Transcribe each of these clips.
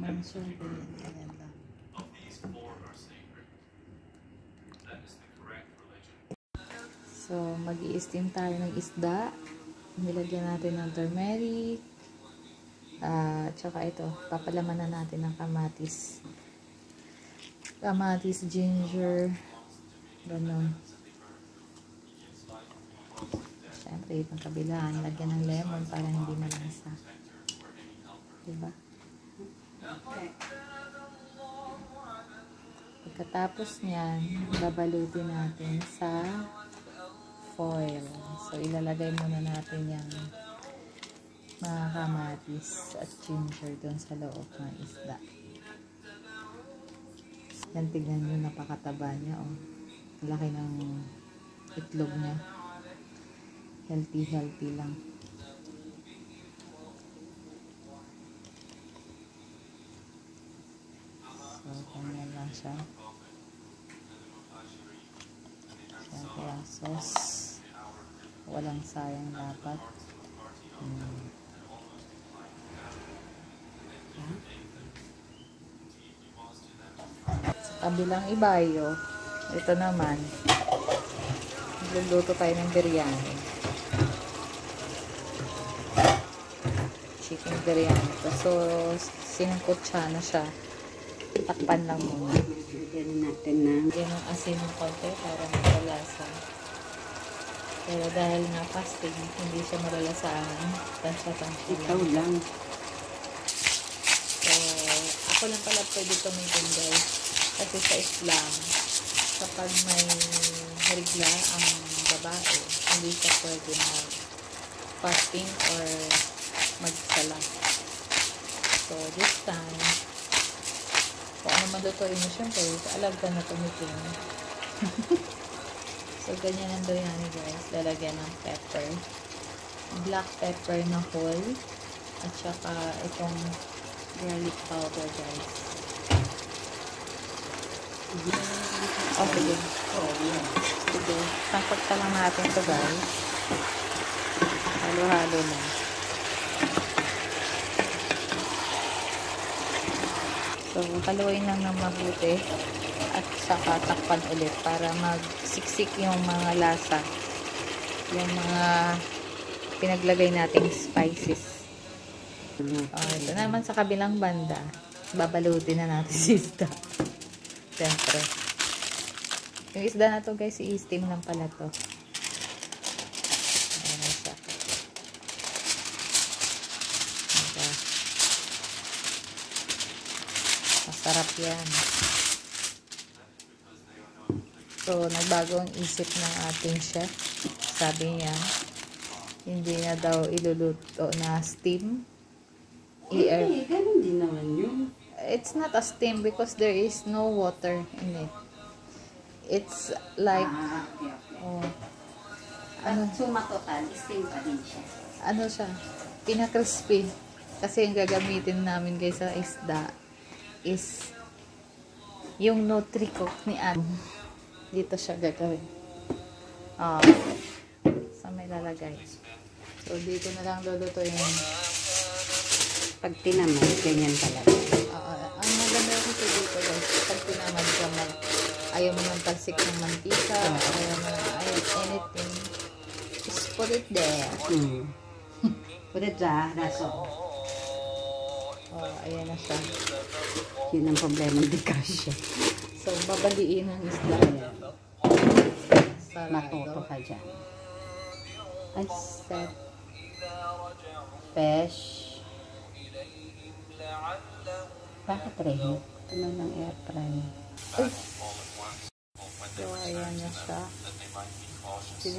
Ang siyempre, maganda. So, mag-i-steam tayo ng isda. Nilagyan natin ng turmeric. Tsaka ito, papalaman na natin ng kamatis. Kamatis, ginger, ganun. Siyempre, itong kabila, nilagyan ng lemon para hindi malasa. Diba? Pagkatapos niyan, babalutin natin sa foil. So, ilalagay muna natin yung mga kamatis at ginger doon sa loob ng isda. Yan, tignan nyo, napakataba niya. Oh. Laki ng itlog niya. Healthy lang. So, ganyan lang siya. Siyempre, ang sauce. Walang sayang dapat. Sa kabilang ibayo, ito naman, magluluto tayo ng biryani. Chicken biryani. So, sinangkutsa na siya. Takpan lang muna. Lagyan natin ng asin ng konti para malalasa. Pero dahil nga fasting, hindi siya malalasaan. Tansya-tansya lang. ikaw lang. So, ako lang pala pwede tumitin, guys. Kasi sa Islam, kapag may regla ang babae, hindi siya pwede mag-fasting or magsala. So, this time, kung ano malutuin mo, syempre, alam ka na tumitin. So, ganyan ang biryani, guys. Lalagyan ng pepper. Black pepper na whole. At saka itong garlic powder, guys. Okay. Sige. Sangkot ka lang natin ito, guys. Halo-halo na. So, haluin lang ng mabuti. At saka takpan ulit para magsiksik yung mga lasa, yung mga pinaglagay nating spices. Ito naman sa kabilang banda, babalutin na natin si isda. Siyempre, yung isda na to, guys, i-steam lang pala to. Ayan na siya. Masarap yan. So, nagbago ang isip ng ating chef. Sabi niya, hindi na daw iluluto na steam. Hindi, ganun din naman yun. It's not a steam because there is no water in it. It's like, oh, Ano? Sumatotal, steam pa din siya. Ano siya? Pina-crispy. Kasi yung gagamitin namin, guys, sa isda is yung Nutri-Cook ni Ann. Dito siya gagawin. Sa may lalagay. So, dito na lang lulutuin. Pag tinamay, ganyan talaga. Ang maganda kasi dito, guys, pag tinamay ka ayaw mo ng talsik ng mantika, ayaw mo anything, just put it there. Put it there, that's all. Ayan na siya. Yun ang problema, hindi kasya. So, babaliin ang isda. Matuto ka dyan. I said Fish. Bakit rin? Ito na ng air fryer. so, ayan na siya.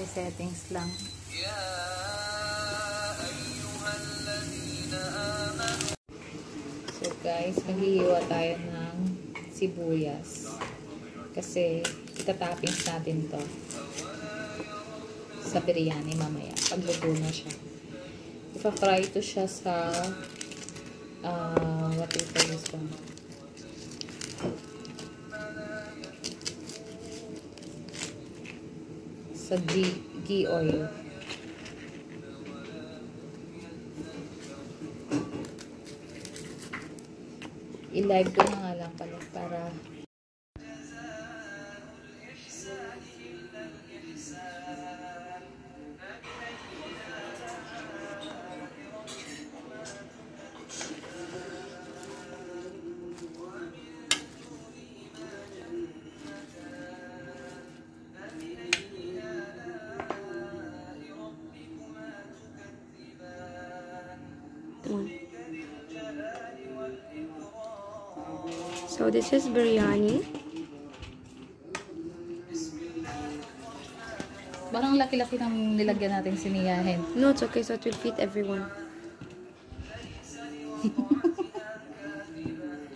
Settings lang. So, guys, maghihiwa tayo ng sibuyas. Kasi, itatappings natin to sa biryani mamaya. Pagluto na siya. Ipa-fry to siya sa what do you call this one? Sa ghee oil. I-live ko na nga lang pala para So this is biryani. parang laki-laki ng nilagyan natin siniyahin. No, it's okay. So it will fit everyone.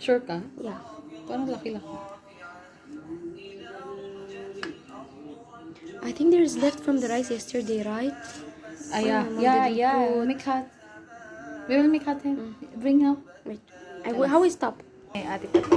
Sure ka? Yeah. Parang laki-laki. I think there's left from the rice yesterday, right? Yeah. Mom Yeah. didn't put. Make hot. We will make hot. Bring now. Wait. How we stop? Ate ko.